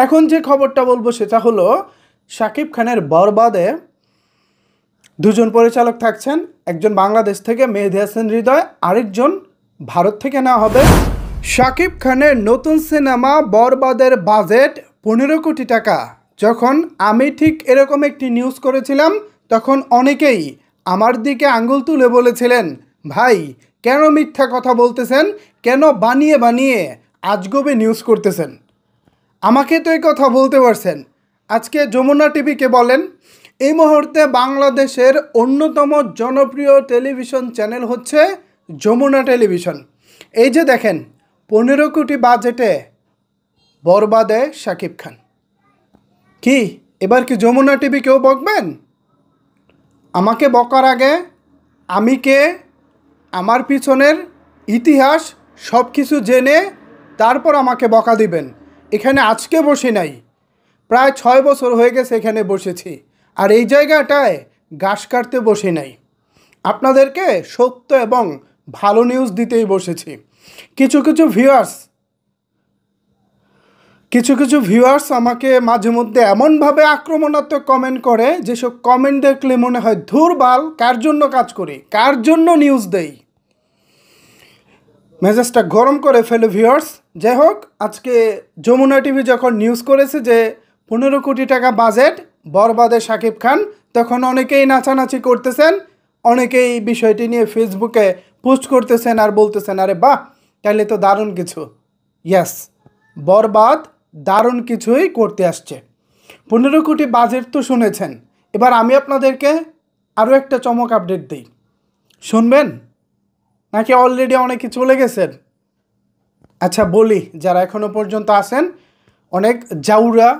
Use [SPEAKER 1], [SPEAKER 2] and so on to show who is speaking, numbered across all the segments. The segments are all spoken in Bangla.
[SPEAKER 1] এখন যে খবরটা বলবো সেটা হলো শাকিব খানের বরবাদে দুজন পরিচালক থাকছেন, একজন বাংলাদেশ থেকে মেহেদী হাসান হৃদয়, আরেকজন ভারত থেকে নেওয়া হবে। শাকিব খানের নতুন সিনেমা বরবাদের বাজেট 15 কোটি টাকা। যখন আমি ঠিক এরকম একটি নিউজ করেছিলাম তখন অনেকেই আমার দিকে আঙ্গুল তুলে বলেছিলেন, ভাই কেন মিথ্যা কথা বলতেছেন, কেন বানিয়ে বানিয়ে আজগবে নিউজ করতেছেন। আমাকে তো এই কথা বলতে পারছেন, আজকে যমুনা টিভিকে বলেন। এই মুহূর্তে বাংলাদেশের অন্যতম জনপ্রিয় টেলিভিশন চ্যানেল হচ্ছে যমুনা টেলিভিশন। এই যে দেখেন 15 কোটি বাজেটে বরবাদে শাকিব খান। কি এবার কি যমুনা টিভি কেউ বকবেন? আমাকে বকার আগে আমি কে, আমার পিছনের ইতিহাস সব কিছু জেনে তারপর আমাকে বকা দিবেন। এখানে আজকে বসে নাই, প্রায় 6 বছর হয়ে গেছে এখানে বসেছি, আর এই জায়গাটায় ঘাস কাটতে বসে নাই। আপনাদেরকে সত্য এবং ভালো নিউজ দিতেই বসেছি। কিছু ভিউয়ার্স আমাকে মাঝে মধ্যে এমনভাবে আক্রমণাত্মক কমেন্ট করে, যেসব কমেন্ট দেখলে মনে হয় ধুরবাল, কার জন্য কাজ করি, কার জন্য নিউজ দেই, মেজাজটা গরম করে ফেলে ভিউয়ার্স। যাই হোক, আজকে যমুনা টিভি যখন নিউজ করেছে যে 15 কোটি টাকা বাজেট বরবাদে শাকিব খান, তখন অনেকেই নাচানাচি করতেছেন, অনেকেই বিষয়টি নিয়ে ফেসবুকে পোস্ট করতেছেন আর বলতেছেন, আরে বাহ তাহলে তো দারুণ কিছু। ইয়াস, বরবাদ দারুণ কিছুই করতে আসছে। 15 কোটি বাজেট তো শুনেছেন, এবার আমি আপনাদেরকে আরও একটা চমক আপডেট দিই, শুনবেন নাকি অলরেডি অনেকে চলে গেছেন? আচ্ছা বলি, যারা এখনও পর্যন্ত আছেন, অনেক জাউরা,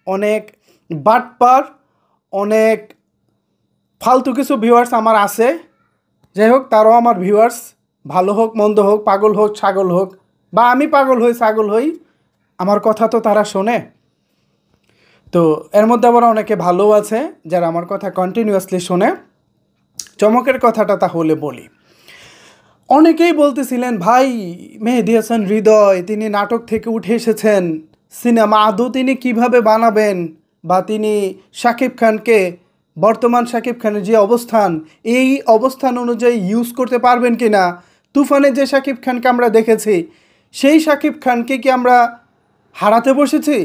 [SPEAKER 1] অনেক বাটপার, অনেক ফালতু কিছু ভিউয়ার্স আমার আছে। যাই হোক, তারাও আমার ভিউয়ার্স, ভালো হোক মন্দ হোক, পাগল হোক ছাগল হোক, বা আমি পাগল হই ছাগল হই, আমার কথা তো তারা শোনে। তো এর মধ্যে আবার অনেকে ভালো আছে যারা আমার কথা কন্টিনিউয়াসলি শোনে। চমকের কথাটা তাহলে বলি। অনেকেই বলতেছিলেন, ভাই মেহেদী হাসান হৃদয় তিনি নাটক থেকে উঠে এসেছেন, সিনেমা আদৌ তিনি কিভাবে বানাবেন, বা তিনি শাকিব খানকে, বর্তমান শাকিব খানের যে অবস্থান, এই অবস্থান অনুযায়ী ইউজ করতে পারবেন কি না। তুফানে যে শাকিব খানকে আমরা দেখেছি, সেই শাকিব খানকে কি আমরা হারাতে বসেছি?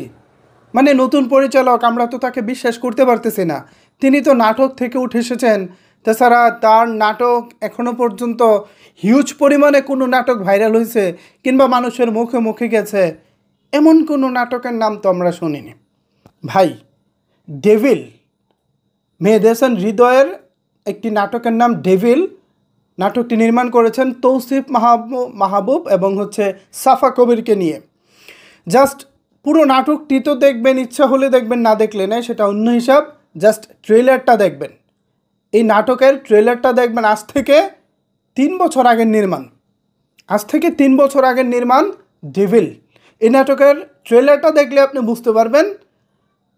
[SPEAKER 1] মানে নতুন পরিচালক, আমরা তো তাকে বিশ্বাস করতে পারতেছি না। তিনি তো নাটক থেকে উঠে এসেছেন, তাছাড়া তার নাটক এখনও পর্যন্ত হিউজ পরিমাণে কোনো নাটক ভাইরাল হয়েছে কিংবা মানুষের মুখে মুখে গেছে, এমন কোনো নাটকের নাম তো আমরা শুনিনি। ভাই ডেভিল, মেহেদী হাসান হৃদয়ের একটি নাটকের নাম ডেভিল, নাটকটি নির্মাণ করেছেন তৌসিফ মাহবুব এবং সাফা কবিরকে নিয়ে। জাস্ট পুরো নাটকটি তো দেখবেন, ইচ্ছা হলে দেখবেন, না দেখলে না, সেটা অন্য হিসাব। জাস্ট ট্রেলারটা দেখবেন, এই নাটকের ট্রেলারটা দেখবেন। আজ থেকে 3 বছর আগের নির্মাণ ডেভিল। এই নাটকের ট্রেলারটা দেখলে আপনি বুঝতে পারবেন,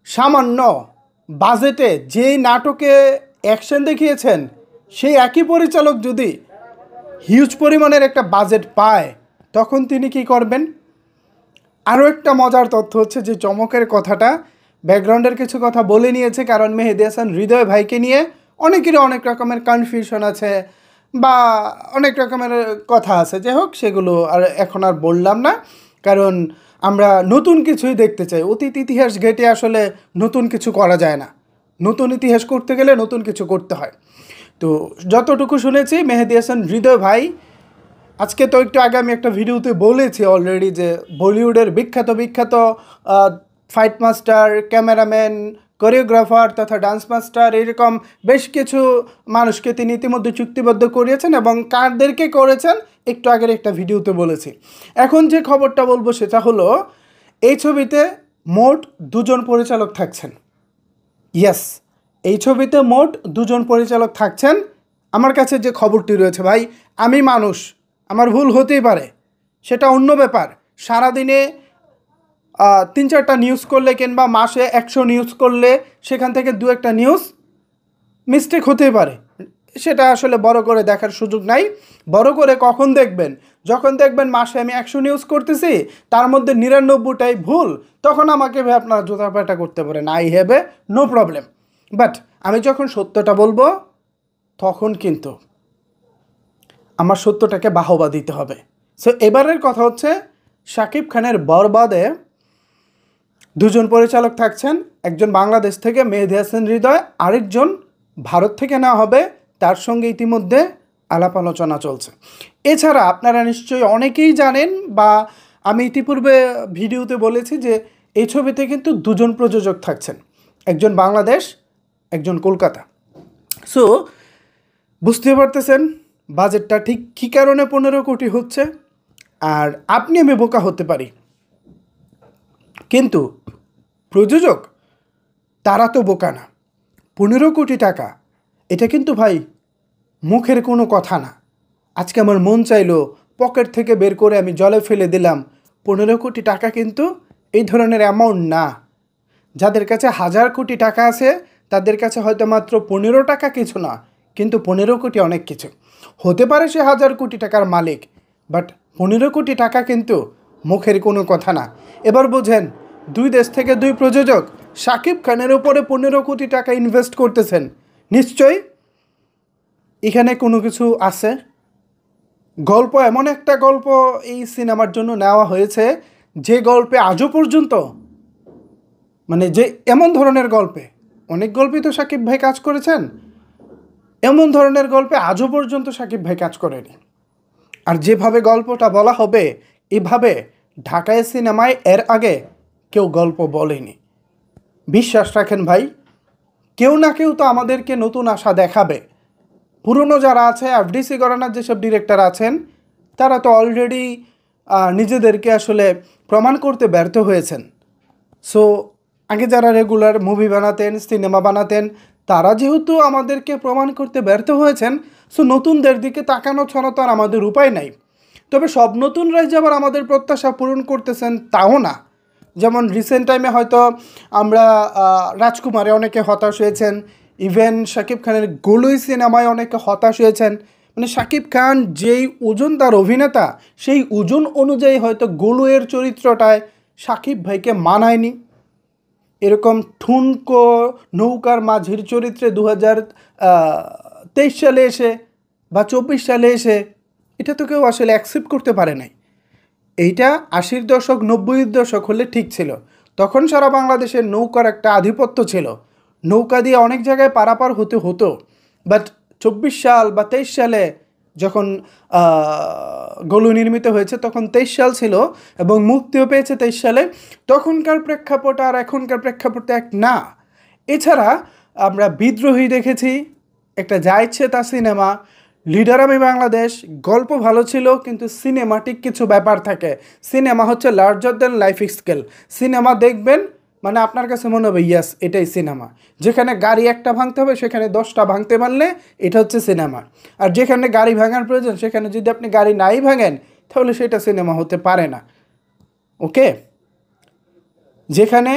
[SPEAKER 1] সামান্য বাজেটে যেই নাটকে অ্যাকশন দেখিয়েছেন, সেই একই পরিচালক যদি হিউজ পরিমাণের একটা বাজেট পায়, তখন তিনি কি করবেন। আরও একটা মজার তথ্য হচ্ছে যে চমকের কথাটা, ব্যাকগ্রাউন্ডের কিছু কথা বলে নিয়েছে, কারণ মেহেদী হাসান হৃদয় ভাইকে নিয়ে অনেকেরই অনেক রকমের কনফিউশন আছে বা অনেক রকমের কথা আছে। যাই হোক, সেগুলো এখন আর বললাম না, কারণ আমরা নতুন কিছুই দেখতে চাই। অতীত ইতিহাস ঘেঁটে আসলে নতুন কিছু করা যায় না, নতুন ইতিহাস করতে গেলে নতুন কিছু করতে হয়। তো যতটুকু শুনেছি, মেহেদী হাসান হৃদয় ভাই, আজকে তো একটু আগে আমি একটা ভিডিওতে বলেছি অলরেডি যে বলিউডের বিখ্যাত ফাইট মাস্টার, ক্যামেরাম্যান, কোরিওগ্রাফার তথা ডান্স মাস্টার, এরকম বেশ কিছু মানুষকে তিনি ইতিমধ্যে চুক্তিবদ্ধ করিয়েছেন, এবং কারদেরকে করেছেন একটু আগের একটা ভিডিওতে বলেছি। এখন যে খবরটা বলবো সেটা হলো, এই ছবিতে মোট 2 জন পরিচালক থাকছেন। ইয়েস, এই ছবিতে মোট 2 জন পরিচালক থাকছেন। আমার কাছে যে খবরটি রয়েছে, ভাই আমি মানুষ, আমার ভুল হতেই পারে, সেটা অন্য ব্যাপার। সারাদিনে 3-4টা নিউজ করলে কিংবা মাসে 100 নিউজ করলে সেখান থেকে 2-1টা নিউজ মিস্টেক হতেই পারে। সেটা আসলে বড় করে দেখার সুযোগ নাই। বড় করে কখন দেখবেন? যখন দেখবেন মাসে আমি 100 নিউজ করতেছি, তার মধ্যে 99টাই ভুল, তখন আমাকে ভাই আপনারা জোতাপেটা করতে পারেন, I have a no problem. But আমি যখন সত্যটা বলবো, তখন কিন্তু আমার সত্যটাকে বাহবা দিতে হবে। সো এবারের কথা হচ্ছে, শাকিব খানের বরবাদে দুজন পরিচালক থাকছেন, একজন বাংলাদেশ থেকে মেহেদী হাসান হৃদয়, আরেকজন ভারত থেকে নেওয়া হবে, তার সঙ্গে ইতিমধ্যে আলাপ আলোচনা চলছে। এছাড়া আপনারা নিশ্চয়ই অনেকেই জানেন, বা আমি ইতিপূর্বে ভিডিওতে বলেছি যে এই ছবিতে কিন্তু দুজন প্রযোজক থাকছেন, একজন বাংলাদেশ, একজন কলকাতা। সো বুঝতে পারতেছেন বাজেটটা ঠিক কী কারণে 15 কোটি হচ্ছে। আর আপনি আমি বোকা হতে পারি, কিন্তু প্রযোজক তারা তো বোকা না। 15 কোটি টাকা এটা কিন্তু ভাই মুখের কোনো কথা না। আজকে আমার মন চাইলো পকেট থেকে বের করে আমি জলে ফেলে দিলাম, 15 কোটি টাকা কিন্তু এই ধরনের অ্যামাউন্ট না। যাদের কাছে 1000 কোটি টাকা আছে তাদের কাছে হয়তো মাত্র 15 টাকা কিছু না, কিন্তু 15 কোটি অনেক কিছু। হতে পারে সে 1000 কোটি টাকার মালিক, বাট 15 কোটি টাকা কিন্তু মুখের কোনো কথা না। এবার বোঝেন, দুই দেশ থেকে দুই প্রযোজক শাকিব খানের উপরে 15 কোটি টাকা ইনভেস্ট করতেছেন, নিশ্চয়ই এখানে কোনো কিছু আছে। গল্প এমন একটা গল্প এই সিনেমার জন্য নেওয়া হয়েছে, যে গল্পে আজও পর্যন্ত, মানে যে এমন ধরনের গল্পে, অনেক গল্পই তো শাকিব ভাই কাজ করেছেন, এমন ধরনের গল্পে আজও পর্যন্ত শাকিব ভাই কাজ করেনি। আর যেভাবে গল্পটা বলা হবে, এভাবে ঢাকায় সিনেমায় এর আগে কেউ গল্প বলেনি। বিশ্বাস রাখেন ভাই, কেউ না কেউ তো আমাদেরকে নতুন আশা দেখাবে। পুরনো যারা আছে, এফডিসি ঘরানার যেসব ডিরেক্টর আছেন, তারা তো অলরেডি নিজেদেরকে আসলে প্রমাণ করতে ব্যর্থ হয়েছেন। সো আগে যারা রেগুলার মুভি বানাতেন, সিনেমা বানাতেন, তারা যেহেতু আমাদেরকে প্রমাণ করতে ব্যর্থ হয়েছেন, সো নতুনদের দিকে তাকানো ছাড়া তো আর আমাদের উপায় নাই। তবে সব নতুনরাই যে আবার আমাদের প্রত্যাশা পূরণ করতেছেন তাও না। যেমন রিসেন্ট টাইমে হয়তো আমরা রাজকুমারে অনেকে হতাশ হয়েছেন, ইভেন শাকিব খানের গোলুই সিনেমায় অনেকে হতাশ হয়েছেন। মানে শাকিব খান যেই ওজন তার অভিনেতা, সেই ওজন অনুযায়ী হয়তো গোলুয়ের চরিত্রটায় শাকিব ভাইকে মানায়নি। এরকম ঠুনকো নৌকার মাঝির চরিত্রে 2023 সালে এসে বা 24 সালে এসে এটা তো কেউ আসলে অ্যাকসেপ্ট করতে পারে নাই। এইটা 80-র দশক 90-র দশক হলে ঠিক ছিল, তখন সারা বাংলাদেশের নৌকার একটা আধিপত্য ছিল, নৌকা দিয়ে অনেক জায়গায় পারাপার হতে হতো। বাট 24 সাল বা 23 সালে যখন গোলু নির্মিত হয়েছে, তখন 23 সাল ছিল এবং মুক্তিও পেয়েছে 23 সালে। তখনকার প্রেক্ষাপট আর এখনকার প্রেক্ষাপট এক না। এছাড়া আমরা বিদ্রোহী দেখেছি, একটা যা ইচ্ছে তা সিনেমা, লিডার আমি বাংলাদেশ, গল্প ভালো ছিল, কিন্তু সিনেমাটিক কিছু ব্যাপার থাকে। সিনেমা হচ্ছে larger than life scale. Cinema দেখবেন মানে আপনার কাছে মনে হবে ইয়াস এটাই সিনেমা। যেখানে গাড়ি একটা ভাঙতে হবে সেখানে 10টা ভাঙতে পারলে এটা হচ্ছে সিনেমা। আর যেখানে গাড়ি ভাঙার প্রয়োজন সেখানে যদি আপনি গাড়ি নাই ভাঙেন, তাহলে সেটা সিনেমা হতে পারে না। ওকে, যেখানে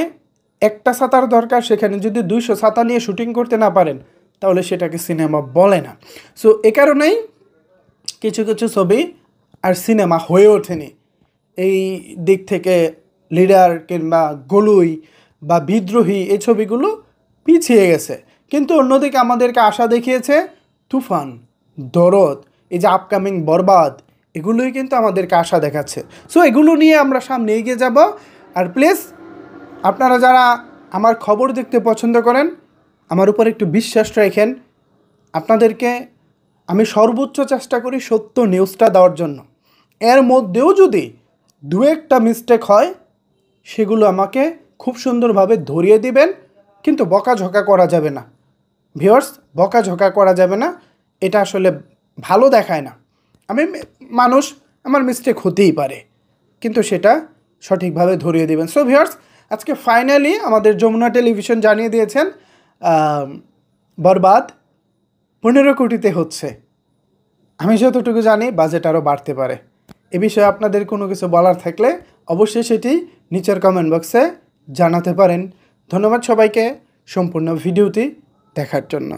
[SPEAKER 1] একটা ছাতার দরকার সেখানে যদি 200 ছাতা নিয়ে শুটিং করতে না পারেন, তাহলে সেটাকে সিনেমা বলে না। সো এ কারণেই কিছু কিছু ছবি আর সিনেমা হয়ে ওঠেনি। এই দিক থেকে লিডার কিংবা গলুই বা বিদ্রোহী এই ছবিগুলো পিছিয়ে গেছে। কিন্তু অন্যদিকে আমাদেরকে আশা দেখিয়েছে তুফান, দরদ, এই যে আপকামিং বরবাদ, এগুলোই কিন্তু আমাদেরকে আশা দেখাচ্ছে। সো এগুলো নিয়ে আমরা সামনে এগিয়ে যাব। আর প্লিজ আপনারা যারা আমার খবর দেখতে পছন্দ করেন, আমার উপর একটু বিশ্বাস রাখেন। আপনাদেরকে আমি সর্বোচ্চ চেষ্টা করি সত্য নিউজটা দেওয়ার জন্য। এর মধ্যেও যদি দু একটা মিস্টেক হয়, সেগুলো আমাকে খুব সুন্দরভাবে ধরিয়ে দিবেন, কিন্তু বকাঝকা করা যাবে না ভিউয়ার্স, বকাঝকা করা যাবে না। এটা আসলে ভালো দেখায় না। আমি মানুষ, আমার মিস্টেক হতেই পারে, কিন্তু সেটা সঠিকভাবে ধরিয়ে দিবেন। সো ভিউয়ার্স, আজকে ফাইনালি আমাদের যমুনা টেলিভিশন জানিয়ে দিয়েছেন বরবাদ 15 কোটিতে হচ্ছে। আমি যতটুকু জানি বাজেট আরও বাড়তে পারে। এ বিষয়ে আপনাদের কোনো কিছু বলার থাকলে অবশ্যই সেটি নিচের কমেন্ট বক্সে জানাতে পারেন। ধন্যবাদ সবাইকে সম্পূর্ণ ভিডিওটি দেখার জন্য।